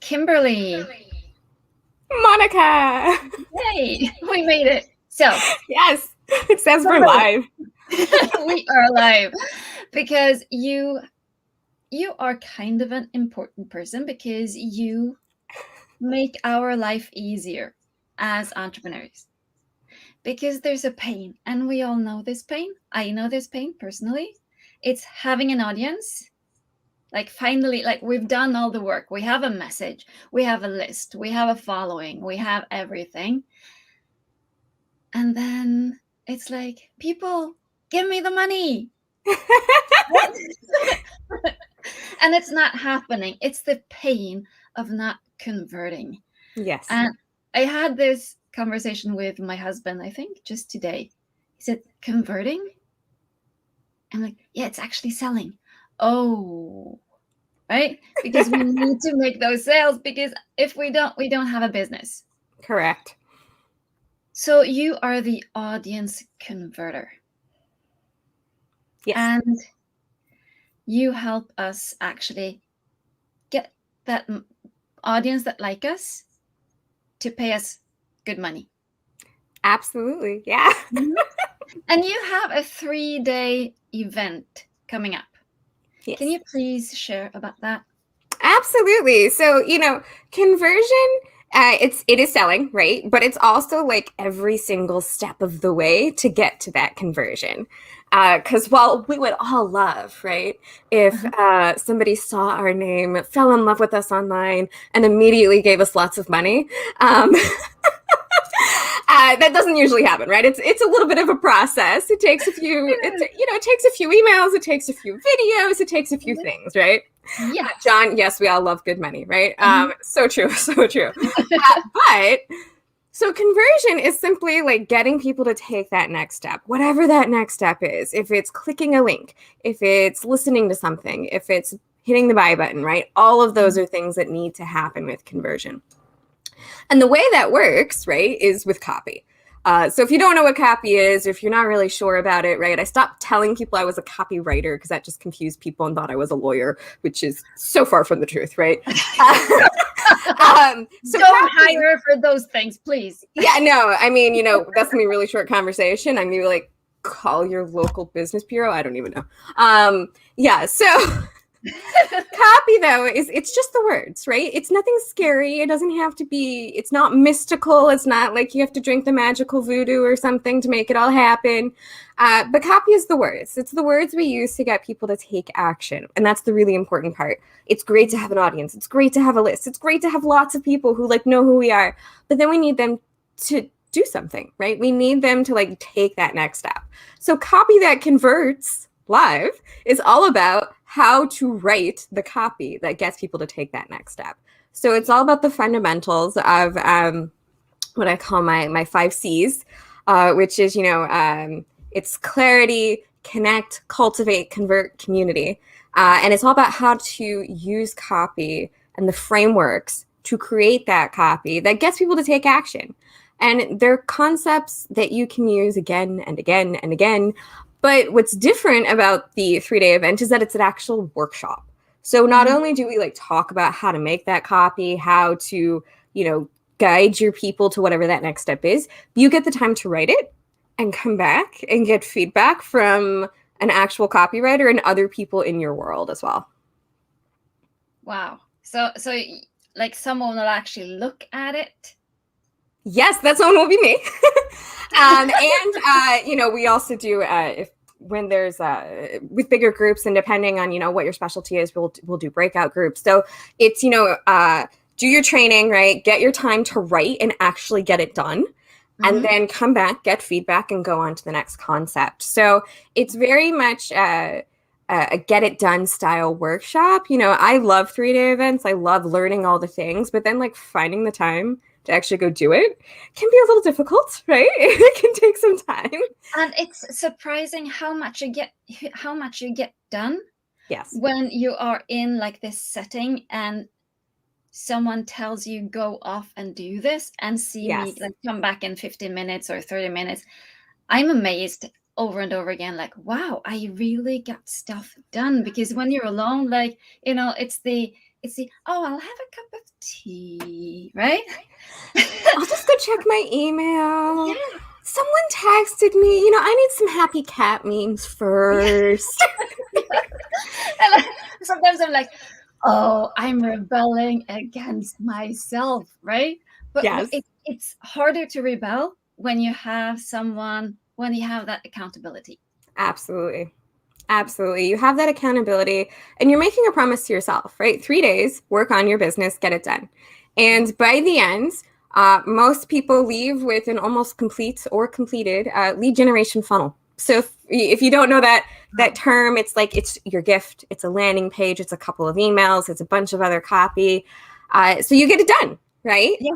Kimberly. Monica. Yay, we made it. So, Yes, it says we're live. we are live because you are kind of an important person because you make our life easier as entrepreneurs. Because there's a pain, and we all know this pain. I know this pain personally. It's having an audience. Like finally, like we've done all the work. We have a message, we have a list, we have a following, we have everything. And then it's like, people, give me the money. And it's not happening. It's the pain of not converting. Yes. And I had this conversation with my husband, I think just today. He said, converting? I'm like, yeah, it's actually selling. Oh, right? Because we need to make those sales, because if we don't have a business. Correct. So you are the audience converter. Yes. And you help us actually get that audience that like us to pay us good money. Absolutely. Yeah. And you have a 3-day event coming up. Yes. Can you please share about that? Absolutely. So, conversion, it is selling, right? But it's also like every single step of the way to get to that conversion. Because while we would all love, right, if somebody saw our name, fell in love with us online, and immediately gave us lots of money, that doesn't usually happen, right? It's a little bit of a process. It takes a few, it takes a few emails, it takes a few videos, it takes a few things, right? Yeah, John, yes, we all love good money, right? So true, so true. But so conversion is simply like getting people to take that next step, whatever that next step is. If it's clicking a link, if it's listening to something, if it's hitting the buy button, right? All of those are things that need to happen with conversion. And the way that works, right, is with copy. So if you don't know what copy is, or if you're not really sure about it, right, I stopped telling people I was a copywriter because that just confused people and thought I was a lawyer, which is so far from the truth, right? So don't hire for those things, please. Yeah, no, I mean, that's gonna be a really short conversation. I'm gonna be like, call your local business bureau. I don't even know. Yeah, so copy though it's just the words, right? It's nothing scary. It doesn't have to be, it's not mystical. It's not like you have to drink the magical voodoo or something to make it all happen. But copy is the words. It's the words we use to get people to take action. And that's the really important part. It's great to have an audience. It's great to have a list. It's great to have lots of people who know who we are. But then we need them to do something, right? We need them to take that next step. So copy that converts live is all about how to write the copy that gets people to take that next step. So it's all about the fundamentals of what I call my 5 C's, which is, it's clarity, connect, cultivate, convert, community. And it's all about how to use copy and the frameworks to create that copy that gets people to take action. And they're concepts that you can use again and again and again. But what's different about the 3-day event is that it's an actual workshop. So not only do we talk about how to make that copy, how to, guide your people to whatever that next step is, you get the time to write it and come back and get feedback from an actual copywriter and other people in your world as well. Wow. So someone will actually look at it? Yes, that someone will be me. And we also do when there's with bigger groups, and depending on what your specialty is, we'll do breakout groups. So it's do your training, right? Get your time to write and actually get it done. And then come back, get feedback, and go on to the next concept. So it's very much a get it done style workshop. I love 3-day events. I love learning all the things, but then finding the time to actually go do it can be a little difficult, right? It can take some time. And it's surprising how much you get done. Yes. When you are in this setting and someone tells you go off and do this and see me come back in 15 minutes or 30 minutes, I'm amazed over and over again, wow, I really got stuff done. Because when you're alone, it's the it's the, oh, I'll have a cup of tea, right? I'll just go check my email. Yeah. Someone texted me, you know, I need some happy cat memes first. And sometimes I'm like, oh, I'm rebelling against myself, right? But Yes, it's harder to rebel when you have someone, when you have that accountability. absolutely. Absolutely. You have that accountability and you're making a promise to yourself, right? 3 days, work on your business, get it done. And by the end, most people leave with an almost complete or completed lead generation funnel. So if you don't know that term, it's like it's your gift. It's a landing page. It's a couple of emails. It's a bunch of other copy. So you get it done, right? Yeah.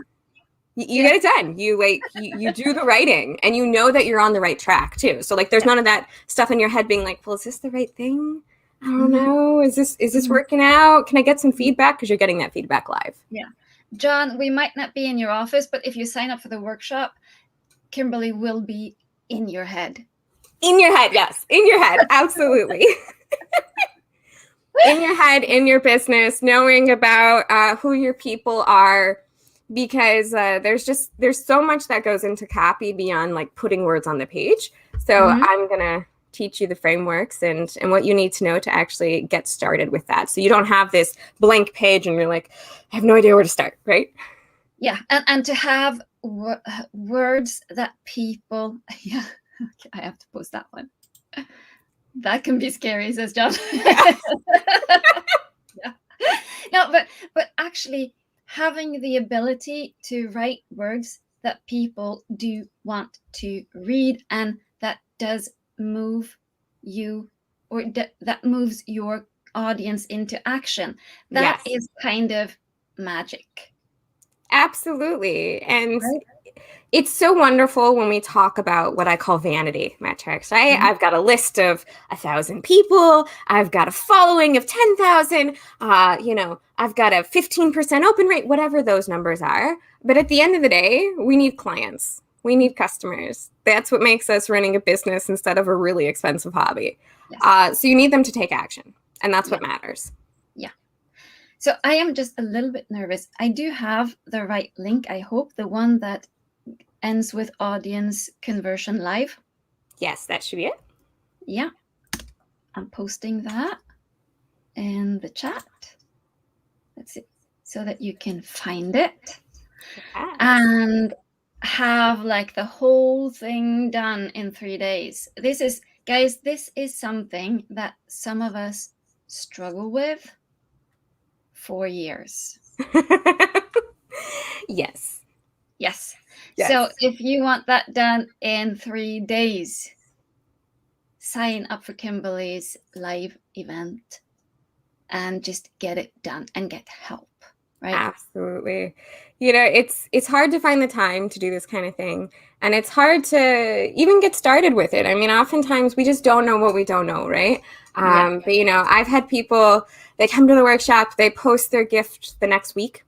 You get it done. You do the writing and you know that you're on the right track too. So like there's none of that stuff in your head being like, well, is this the right thing? I don't know. Is this working out? Can I get some feedback? Because you're getting that feedback live. Yeah. John, we might not be in your office, but if you sign up for the workshop, Kimberly will be in your head. In your head, yes. In your head, absolutely. In your head, in your business, knowing about who your people are, because there's so much that goes into copy beyond like putting words on the page. So I'm gonna teach you the frameworks and what you need to know to actually get started with that. So you don't have this blank page and you're like, I have no idea where to start, right? Yeah, and to have words that people, yeah, okay, I have to post that one. That can be scary, says John. Yeah. No, but actually having the ability to write words that people do want to read and that does move you, or that moves your audience into action. That is kind of magic. Absolutely. And Right? it's so wonderful when we talk about what I call vanity metrics, right? I've got a list of 1,000 people. I've got a following of 10,000. I've got a 15% open rate, whatever those numbers are. But at the end of the day, we need clients. We need customers. That's what makes us running a business instead of a really expensive hobby. Yes. So you need them to take action. And that's what matters. Yeah. So I am just a little bit nervous. I do have the right link, I hope, the one that ends with audience conversion live. Yes, that should be it. Yeah. I'm posting that in the chat. Let's see. So that you can find it. Yes. And have like the whole thing done in 3 days. This is, guys, this is something that some of us struggle with for years. Yes. Yes. Yes. So if you want that done in 3 days, sign up for Kimberly's live event and just get it done and get help, right? Absolutely. It's hard to find the time to do this kind of thing. And it's hard to even get started with it. I mean, oftentimes we just don't know what we don't know, right? But, I've had people, they come to the workshop, they post their gift the next week,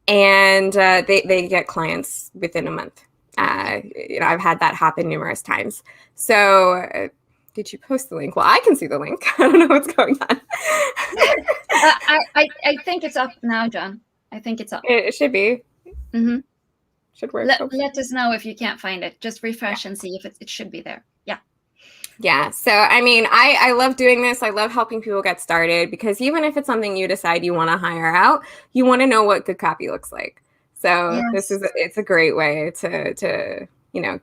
and they get clients within a month. I've had that happen numerous times. So did you post the link? Well, I can see the link. I don't know what's going on. I think it's up now, John. I think it's up. It should be. Mm-hmm. Should work. Let us know if you can't find it. Just refresh and see if it should be there. Yeah. Yeah. So, I mean, I love doing this. I love helping people get started because even if it's something you decide you want to hire out, you want to know what good copy looks like. So it's a great way to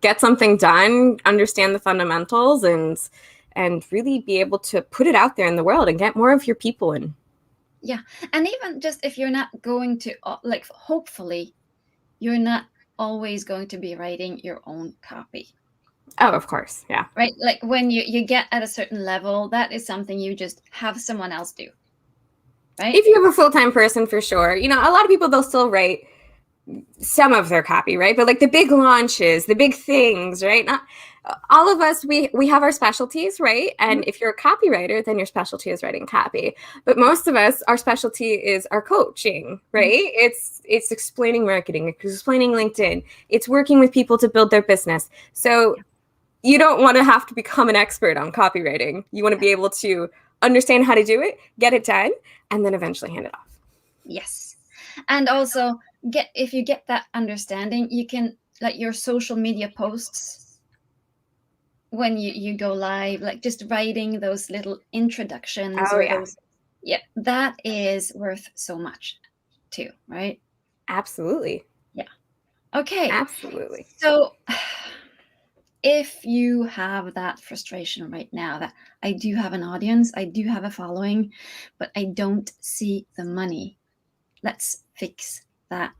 get something done, understand the fundamentals, and really be able to put it out there in the world and get more of your people in. Yeah. And even just if you're not going to, like, hopefully you're not always going to be writing your own copy. Oh, of course. Yeah. Right. Like when you get at a certain level, that is something you just have someone else do. Right. If you have a full-time person, for sure. A lot of people, they'll still write some of their copy, right? But like the big launches, the big things, right? Not all of us, we have our specialties, right? And if you're a copywriter, then your specialty is writing copy. But most of us, our specialty is our coaching, right? It's explaining marketing, it's explaining LinkedIn, it's working with people to build their business. So you don't want to have to become an expert on copywriting. You want to be able to understand how to do it, get it done, and then eventually hand it off. Yes. And also if you get that understanding, you can like your social media posts when you go live, like just writing those little introductions Oh or yeah, those, yeah, that is worth so much too, right? absolutely, Yeah. Okay. absolutely. So if you have that frustration right now that I do have an audience, I do have a following, but I don't see the money, let's fix that.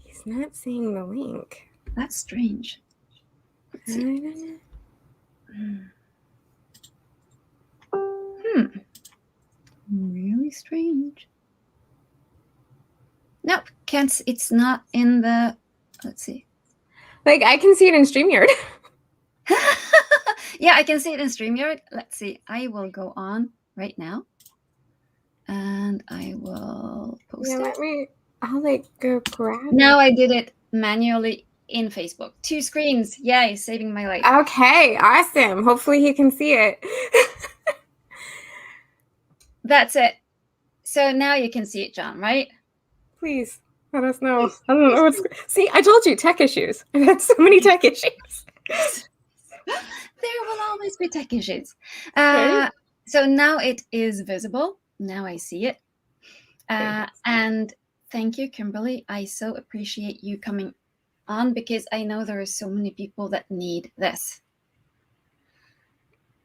He's not seeing the link. That's strange. Let's see. Really strange. Nope, can't. It's not in the. Let's see. Like I can see it in StreamYard. Yeah, I can see it in StreamYard. Let's see. I will go on right now, and I will Yeah, post it. let me. I'll like go grab Now I did it manually in Facebook. 2 screens. Yay, saving my life. it. Okay, awesome. Hopefully he can see it. That's it. So now you can see it, John, right? Please let us know. I don't know what's. See, I told you, tech issues. I've had so many tech issues. There will always be tech issues. Right? So now it is visible. Now I see it. And thank you, Kimberly. I so appreciate you coming on because I know there are so many people that need this.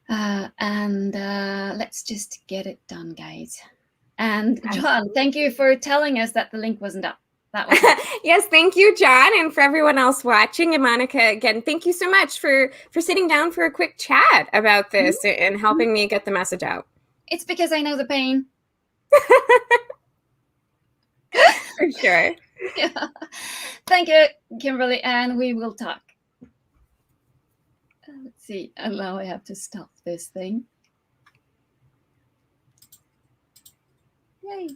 And let's just get it done, guys. And John, thank you for telling us that the link wasn't up. That was Yes, thank you, John, and for everyone else watching. And Monica, again, thank you so much for sitting down for a quick chat about this and helping me get the message out. It's because I know the pain. For sure. Yeah. Thank you, Kimberly, and we will talk. Let's see. And now I have to stop this thing. Yay.